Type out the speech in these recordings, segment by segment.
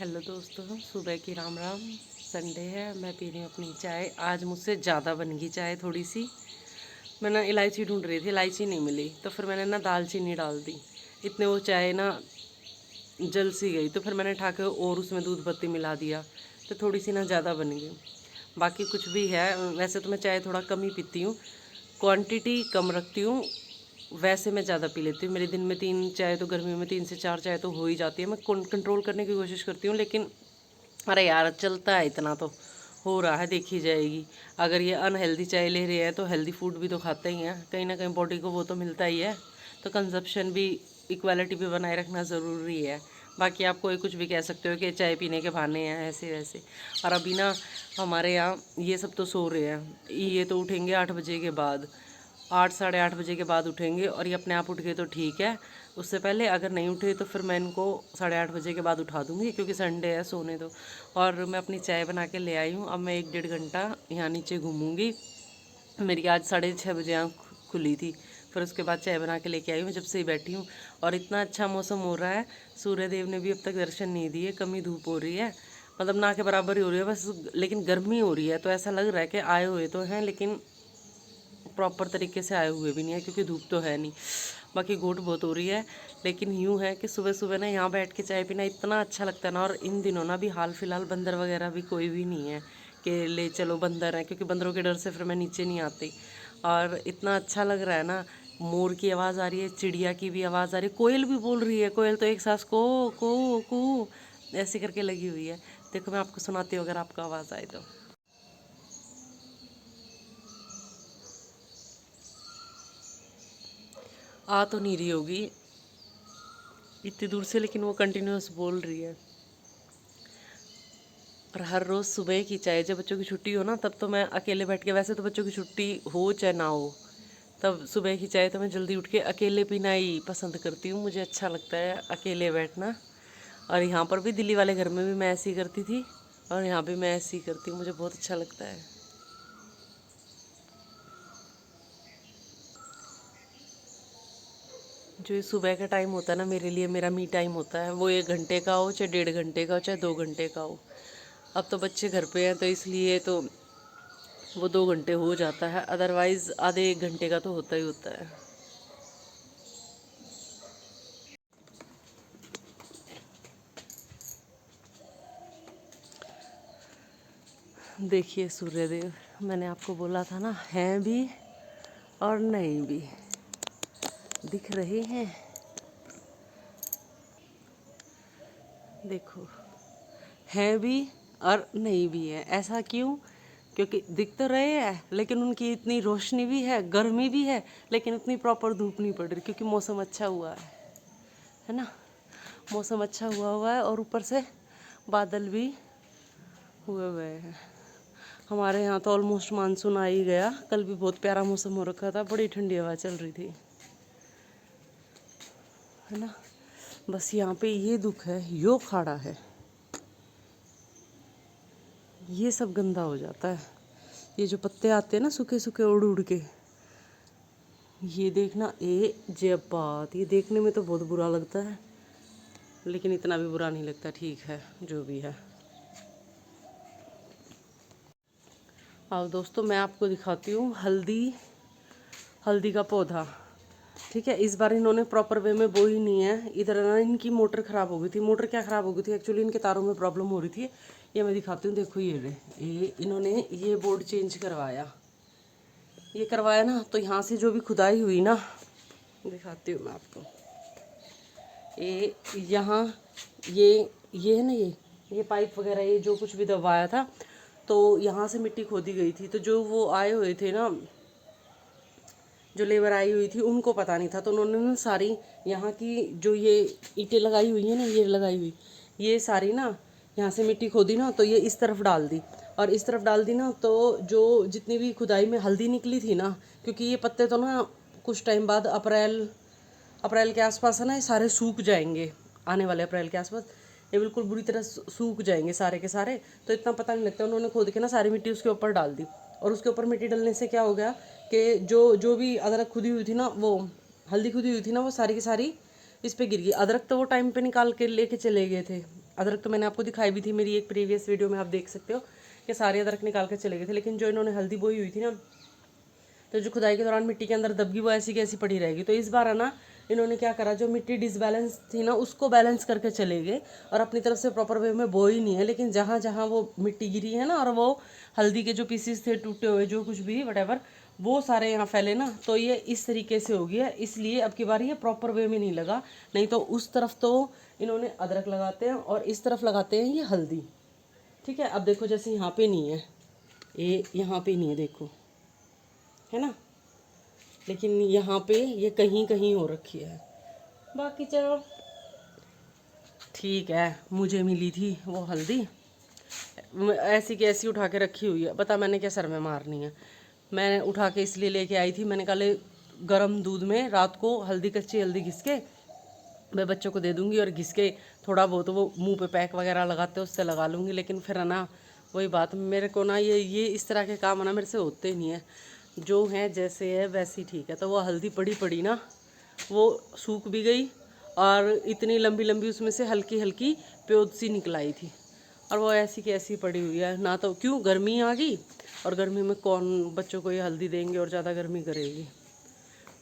Hello दोस्तों, सुबह की राम राम। संडे है, मैं पी रही हूँ अपनी चाय। आज मुझसे ज़्यादा बन गई चाय थोड़ी सी। मैं ना इलायची ढूंढ रही थी, इलायची नहीं मिली, तो फिर मैंने ना दालचीनी डाल दी। इतने वो चाय ना जल सी गई, तो फिर मैंने उठा के और उसमें दूध पत्ती मिला दिया, तो थोड़ी सी ना ज़्यादा बन गई। बाकी कुछ भी है, वैसे तो मैं चाय थोड़ा कम ही पीती हूँ, क्वांटिटी कम रखती हूँ। वैसे मैं ज़्यादा पी लेती हूँ, मेरे दिन में 3 चाय तो, गर्मी में 3 से 4 चाय तो हो ही जाती है। मैं कंट्रोल करने की कोशिश करती हूँ, लेकिन अरे यार चलता है, इतना तो हो रहा है, देखी जाएगी। अगर ये अनहेल्दी चाय ले रहे हैं तो हेल्दी फूड भी तो खाते ही हैं, कहीं ना कहीं बॉडी को वो तो मिलता ही है। तो कंजप्शन भी, इक्वालिटी भी बनाए रखना ज़रूरी है। बाकी आप कोई कुछ भी कह सकते हो कि चाय पीने के बहाने हैं ऐसे वैसे। और अभी ना हमारे यहाँ ये सब तो सो रहे हैं, ये तो उठेंगे 8 बजे के बाद, 8 साढ़े 8 बजे के बाद उठेंगे। और ये अपने आप उठ गए तो ठीक है, उससे पहले अगर नहीं उठे तो फिर मैं इनको 8:30 बजे के बाद उठा दूँगी, क्योंकि संडे है, सोने दो। और मैं अपनी चाय बना के ले आई हूँ, अब मैं 1 डेढ़ घंटा यहाँ नीचे घूमूंगी। मेरी आज 6:30 बजे आँख खुली थी, फिर उसके बाद चाय बना के लेके आई हूँ, जब से ही बैठी हूँ। और इतना अच्छा मौसम हो रहा है, सूर्य देव ने भी अब तक दर्शन नहीं दिए, कम ही धूप हो रही है, मतलब ना के बराबर ही हो रही है बस। लेकिन गर्मी हो रही है, तो ऐसा लग रहा है कि आए हुए तो हैं, लेकिन प्रॉपर तरीके से आए हुए भी नहीं है, क्योंकि धूप तो है नहीं। बाकी घूट बहुत हो रही है, लेकिन यूँ है कि सुबह सुबह ना यहाँ बैठ के चाय पीना इतना अच्छा लगता है ना। और इन दिनों ना भी हाल फिलहाल बंदर वगैरह भी कोई भी नहीं है कि ले चलो बंदर है, क्योंकि बंदरों के डर से फिर मैं नीचे नहीं आती। और इतना अच्छा लग रहा है ना, मोर की आवाज़ आ रही है, चिड़िया की भी आवाज़ आ रही है, कोयल भी बोल रही है। कोयल तो एक सांस को ऐसे करके लगी हुई है। देखो मैं आपको सुनाती हूँ, अगर आपको आवाज़ आए तो। आ तो नहीं रही होगी इतनी दूर से, लेकिन वो कंटिन्यूअस बोल रही है। और हर रोज़ सुबह की चाय, जब बच्चों की छुट्टी हो ना, तब तो मैं अकेले बैठ के, वैसे तो बच्चों की छुट्टी हो चाहे ना हो, तब सुबह की चाय तो मैं जल्दी उठ के अकेले पीना ही पसंद करती हूँ। मुझे अच्छा लगता है अकेले बैठना। और यहाँ पर भी, दिल्ली वाले घर में भी मैं ऐसे ही करती थी, और यहाँ भी मैं ऐसे ही करती हूँ, मुझे बहुत अच्छा लगता है। जो ये सुबह का टाइम होता है ना, मेरे लिए मेरा मी टाइम होता है। वो 1 घंटे का हो, चाहे 1.5 घंटे का हो, चाहे 2 घंटे का हो। अब तो बच्चे घर पे हैं, तो इसलिए तो वो 2 घंटे हो जाता है, अदरवाइज़ आधे 1 घंटे का तो होता ही होता है। देखिए सूर्यदेव, मैंने आपको बोला था ना, हैं भी और नहीं भी, दिख रहे हैं। देखो, हैं भी और नहीं भी है। ऐसा क्यों? क्योंकि दिख तो रहे हैं, लेकिन उनकी इतनी रोशनी भी है, गर्मी भी है, लेकिन उतनी प्रॉपर धूप नहीं पड़ रही, क्योंकि मौसम अच्छा हुआ है ना। मौसम अच्छा हुआ है, और ऊपर से बादल भी हुए हुए हैं। हमारे यहाँ तो ऑलमोस्ट मानसून आ ही गया। कल भी बहुत प्यारा मौसम हो रखा था, बड़ी ठंडी हवा चल रही थी, है ना। बस यहाँ पे ये दुख है, यो खाड़ा है, ये सब गंदा हो जाता है। ये जो पत्ते आते हैं ना सूखे सूखे उड़ उड़ के, ये देखना, जब बात, ये देखने में तो बहुत बुरा लगता है, लेकिन इतना भी बुरा नहीं लगता, ठीक है जो भी है। अब दोस्तों मैं आपको दिखाती हूँ हल्दी, हल्दी का पौधा। ठीक है, इस बार इन्होंने प्रॉपर वे में बोई नहीं है। इधर ना इनकी मोटर ख़राब हो गई थी। मोटर क्या ख़राब हो गई थी, एक्चुअली इनके तारों में प्रॉब्लम हो रही थी। ये मैं दिखाती हूँ, देखो ये इन्होंने ये बोर्ड चेंज करवाया। ये करवाया ना, तो यहाँ से जो भी खुदाई हुई ना, दिखाती हूँ मैं आपको। ये यहाँ, ये है ना, ये पाइप वगैरह, ये जो कुछ भी दबाया था, तो यहाँ से मिट्टी खोदी गई थी। तो जो वो आए हुए थे ना, जो लेबर आई हुई थी, उनको पता नहीं था, तो उन्होंने ना सारी यहाँ की जो ये ईंटें लगाई हुई है ना, ये लगाई हुई, ये सारी ना यहाँ से मिट्टी खोदी ना, तो ये इस तरफ डाल दी। और इस तरफ डाल दी ना, तो जो जितनी भी खुदाई में हल्दी निकली थी ना, क्योंकि ये पत्ते तो ना कुछ टाइम बाद, अप्रैल अप्रैल के आसपास है ना, ये सारे सूख जाएंगे। आने वाले अप्रैल के आसपास ये बिल्कुल बुरी तरह सूख जाएंगे सारे के सारे। तो इतना पता नहीं लगता, उन्होंने खोद के ना सारी मिट्टी उसके ऊपर डाल दी। और उसके ऊपर मिट्टी डालने से क्या हो गया कि जो जो भी अदरक खुदी हुई थी ना, वो हल्दी खुदी हुई थी ना, वो सारी की सारी इस पे गिर गई। अदरक तो वो टाइम पे निकाल के लेके चले गए थे, अदरक तो मैंने आपको दिखाई भी थी मेरी एक प्रीवियस वीडियो में, आप देख सकते हो कि सारे अदरक निकाल कर चले गए थे। लेकिन जो इन्होंने हल्दी बोई हुई थी ना, तो जो खुदाई के दौरान मिट्टी के अंदर दबगी वो ऐसी की ऐसी पड़ी रहेगी। तो इस बार है ना इन्होंने क्या करा, जो मिट्टी डिसबैलेंस थी ना उसको बैलेंस करके चले गए और अपनी तरफ से प्रॉपर वे में बोई नहीं है। लेकिन जहाँ जहाँ वो मिट्टी गिरी है ना और वो हल्दी के जो पीसीस थे टूटे हुए जो कुछ भी वटेवर वो सारे यहाँ फैले ना, तो ये इस तरीके से हो गया। इसलिए अब की बार ये प्रॉपर वे में नहीं लगा, नहीं तो उस तरफ तो इन्होंने अदरक लगाते हैं और इस तरफ लगाते हैं ये हल्दी। ठीक है, अब देखो जैसे यहाँ पे नहीं है, ये यहाँ पे नहीं है देखो, है ना, लेकिन यहाँ पे ये कहीं कहीं हो रखी है। बाकी चलो ठीक है, मुझे मिली थी वो हल्दी ऐसी की ऐसी उठा के रखी हुई है, पता मैंने क्या सर में मारनी है। मैंने उठा के इसलिए लेके आई थी, मैंने कहा गर्म दूध में रात को हल्दी, कच्ची हल्दी घिस के मैं बच्चों को दे दूंगी और घिस के थोड़ा बहुत वो मुंह पे पैक वगैरह लगाते उससे लगा लूँगी। लेकिन फिर है ना वही बात, मेरे को ना ये इस तरह के काम है ना मेरे से होते ही नहीं है, जो है जैसे है वैसी ठीक है। तो वो हल्दी पड़ी पड़ी ना वो सूख भी गई और इतनी लंबी लंबी उसमें से हल्की हल्की प्योद सी निकल आई थी और वो ऐसी की ऐसी पड़ी हुई है ना। तो क्यों, गर्मी आ गई और गर्मी में कौन बच्चों को ये हल्दी देंगे और ज़्यादा गर्मी करेगी,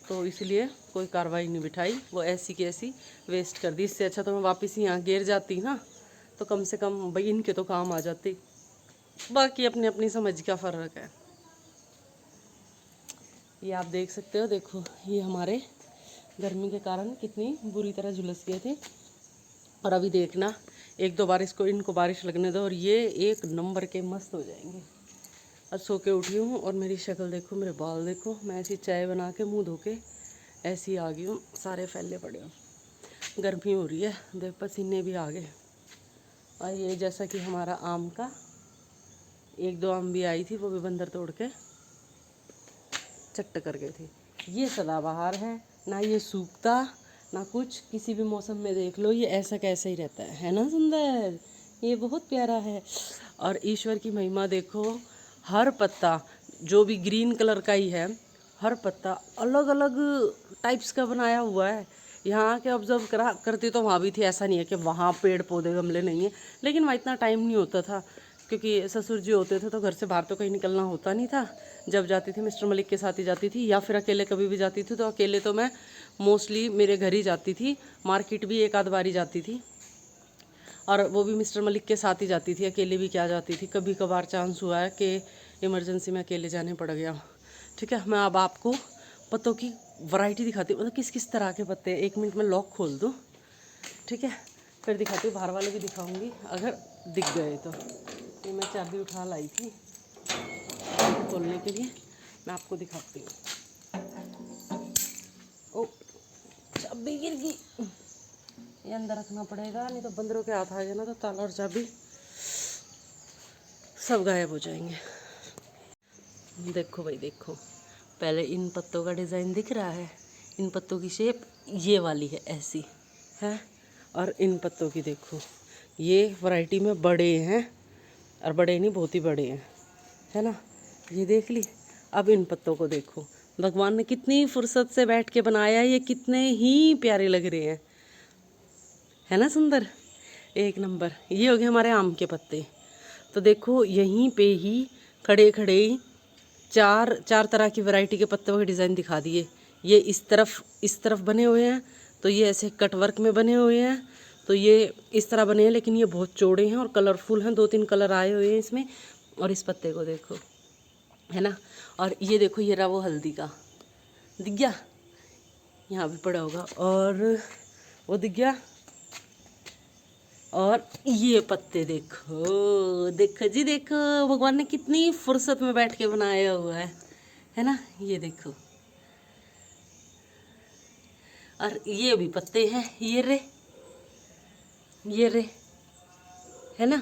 तो इसलिए कोई कार्रवाई नहीं बिठाई, वो ऐसी की ऐसी वेस्ट कर दी। इससे अच्छा तो मैं वापस यहाँ गिर जाती ना, तो कम से कम भाई इनके तो काम आ जाती। बाकी अपनी अपनी समझ का फ़र्क है। ये आप देख सकते हो, देखो ये हमारे गर्मी के कारण कितनी बुरी तरह झुलस गए थे। और अभी देखना एक दो बार इनको बारिश लगने दो और ये एक नंबर के मस्त हो जाएंगे। और सो के उठी हूँ और मेरी शक्ल देखो, मेरे बाल देखो, मैं ऐसी चाय बना के मुँह धो के ऐसी आ गई हूँ, सारे फैले पड़े हूँ, गर्मी हो रही है, देख पसीने भी आ गए। और ये जैसा कि हमारा आम का एक दो आम भी आई थी, वो भी बंदर तोड़ के चट्ट कर गए थे। ये सदाबहार है ना, ये सूखता ना कुछ, किसी भी मौसम में देख लो ये ऐसा कैसा ही रहता है ना सुंदर, ये बहुत प्यारा है। और ईश्वर की महिमा देखो, हर पत्ता जो भी ग्रीन कलर का ही है, हर पत्ता अलग अलग टाइप्स का बनाया हुआ है। यहाँ के ऑब्जर्व करती तो वहाँ भी थी, ऐसा नहीं है कि वहाँ पेड़ पौधे गमले नहीं है, लेकिन वहाँ इतना टाइम नहीं होता था क्योंकि ससुर जी होते थे तो घर से बाहर तो कहीं निकलना होता नहीं था। जब जाती थी मिस्टर मलिक के साथ ही जाती थी, या फिर अकेले कभी भी जाती थी, तो अकेले तो मैं मोस्टली मेरे घर ही जाती थी, मार्केट भी एक आध बार ही जाती थी और वो भी मिस्टर मलिक के साथ ही जाती थी, अकेले भी क्या जाती थी। कभी कभार चांस हुआ है कि इमरजेंसी में अकेले जाने पड़ गया। ठीक है, मैं अब आपको पत्तों की वैरायटी दिखाती हूँ, मतलब किस किस तरह के पत्ते हैं। 1 मिनट में लॉक खोल दूँ, ठीक है, फिर दिखाती हूँ, बाहर वाले भी दिखाऊंगी अगर दिख गए तो। ये मैं चाबी उठा लाई थी खोलने के लिए, मैं आपको दिखाती हूँ। ओ चाबी गिर गई, ये अंदर रखना पड़ेगा, नहीं तो बंदरों के हाथ आ गया ना तो ताला और चाबी सब गायब हो जाएंगे। देखो भाई देखो, पहले इन पत्तों का डिज़ाइन दिख रहा है, इन पत्तों की शेप ये वाली है, ऐसी है। और इन पत्तों की देखो, ये वैरायटी में बड़े हैं, और बड़े नहीं बहुत ही बड़े हैं, है ना, ये देख ली। अब इन पत्तों को देखो, भगवान ने कितनी फुर्सत से बैठ के बनाया है, ये कितने ही प्यारे लग रहे हैं, है ना सुंदर, एक नंबर। ये हो गए हमारे आम के पत्ते। तो देखो यहीं पे ही खड़े खड़े ही चार तरह की वैरायटी के पत्तों के डिज़ाइन दिखा दिए। ये इस तरफ बने हुए हैं, तो ये ऐसे कटवर्क में बने हुए हैं, तो ये इस तरह बने हैं, लेकिन ये बहुत चौड़े हैं और कलरफुल हैं, 2-3 कलर आए हुए हैं इसमें। और इस पत्ते को देखो, है ना। और ये देखो, ये रहा वो हल्दी का, दिख गया, यहाँ भी पड़ा होगा, और वो दिख गया। और ये पत्ते देखो, देखो जी देखो, भगवान ने कितनी फुर्सत में बैठ के बनाया हुआ है ना, ये देखो। और ये भी पत्ते हैं, ये रे, है ना,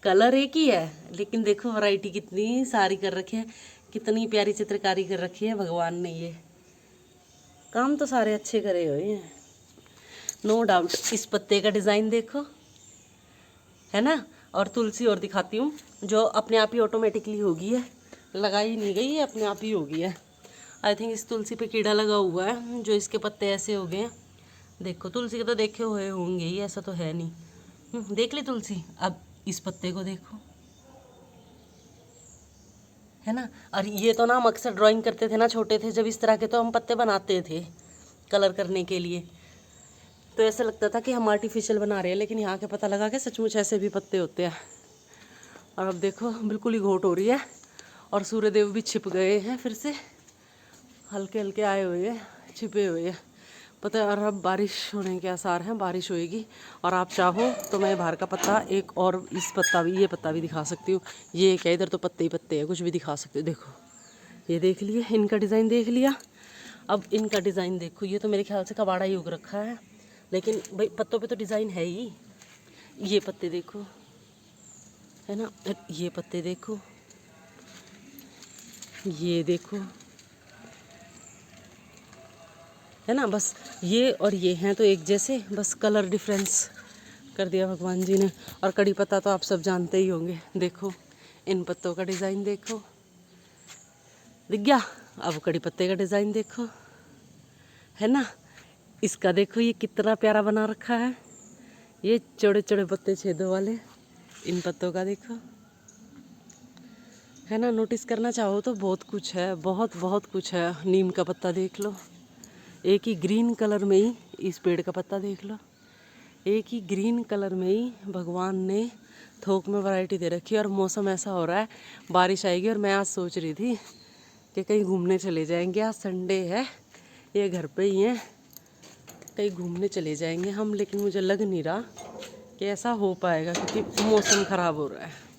कलर एक ही है, लेकिन देखो वैरायटी कितनी सारी कर रखी है, कितनी प्यारी चित्रकारी कर रखी है भगवान ने। ये काम तो सारे अच्छे करे हुए हैं, नो डाउट। इस पत्ते का डिज़ाइन देखो, है ना। और तुलसी और दिखाती हूँ, जो अपने आप ही ऑटोमेटिकली होगी है, लगाई नहीं गई है, अपने आप ही होगी है। आई थिंक इस तुलसी पे कीड़ा लगा हुआ है, जो इसके पत्ते ऐसे हो गए हैं। देखो तुलसी के तो देखे हुए होंगे ही, ऐसा तो है नहीं, देख ली तुलसी, अब इस पत्ते को देखो, है ना। और ये तो ना हम अक्सर ड्राइंग करते थे ना छोटे थे जब, इस तरह के तो हम पत्ते बनाते थे कलर करने के लिए, तो ऐसा लगता था कि हम आर्टिफिशियल बना रहे हैं, लेकिन यहाँ के पता लगा कि सचमुच ऐसे भी पत्ते होते हैं। और अब देखो बिल्कुल ही घोट हो रही है और सूर्यदेव भी छिप गए हैं, फिर से हल्के हल्के आए हुए हैं, छिपे हुए हैं, पता है। और अब बारिश होने के आसार हैं, बारिश होएगी। और आप चाहो तो मैं बाहर का पत्ता एक और इस पत्ता भी, ये पत्ता भी दिखा सकती हूँ। ये क्या, इधर तो पत्ते ही पत्ते हैं, कुछ भी दिखा सकते हो। देखो ये देख लिए, इनका डिज़ाइन देख लिया। अब इनका डिज़ाइन देखो, ये तो मेरे ख्याल से कबाड़ा ही उग रखा है, लेकिन भाई पत्तों पे तो डिज़ाइन है ही। ये पत्ते देखो, है ना, ये पत्ते देखो, ये देखो, है ना। बस ये और ये हैं तो एक जैसे, बस कलर डिफरेंस कर दिया भगवान जी ने। और कड़ी पत्ता तो आप सब जानते ही होंगे, देखो इन पत्तों का डिज़ाइन देखो, दिख गया। अब कड़ी पत्ते का डिज़ाइन देखो, है ना। इसका देखो ये कितना प्यारा बना रखा है, ये चौड़े चौड़े पत्ते छेदों वाले, इन पत्तों का देखो, है ना। नोटिस करना चाहो तो बहुत कुछ है, बहुत बहुत कुछ है। नीम का पत्ता देख लो, एक ही ग्रीन कलर में ही इस पेड़ का पत्ता देख लो, एक ही ग्रीन कलर में ही भगवान ने थोक में वैरायटी दे रखी है। और मौसम ऐसा हो रहा है बारिश आएगी, और मैं आज सोच रही थी कि कहीं घूमने चले जाएंगे, आज संडे है, ये घर पे ही हैं, कहीं घूमने चले जाएंगे हम। लेकिन मुझे लग नहीं रहा कि ऐसा हो पाएगा, क्योंकि मौसम ख़राब हो रहा है।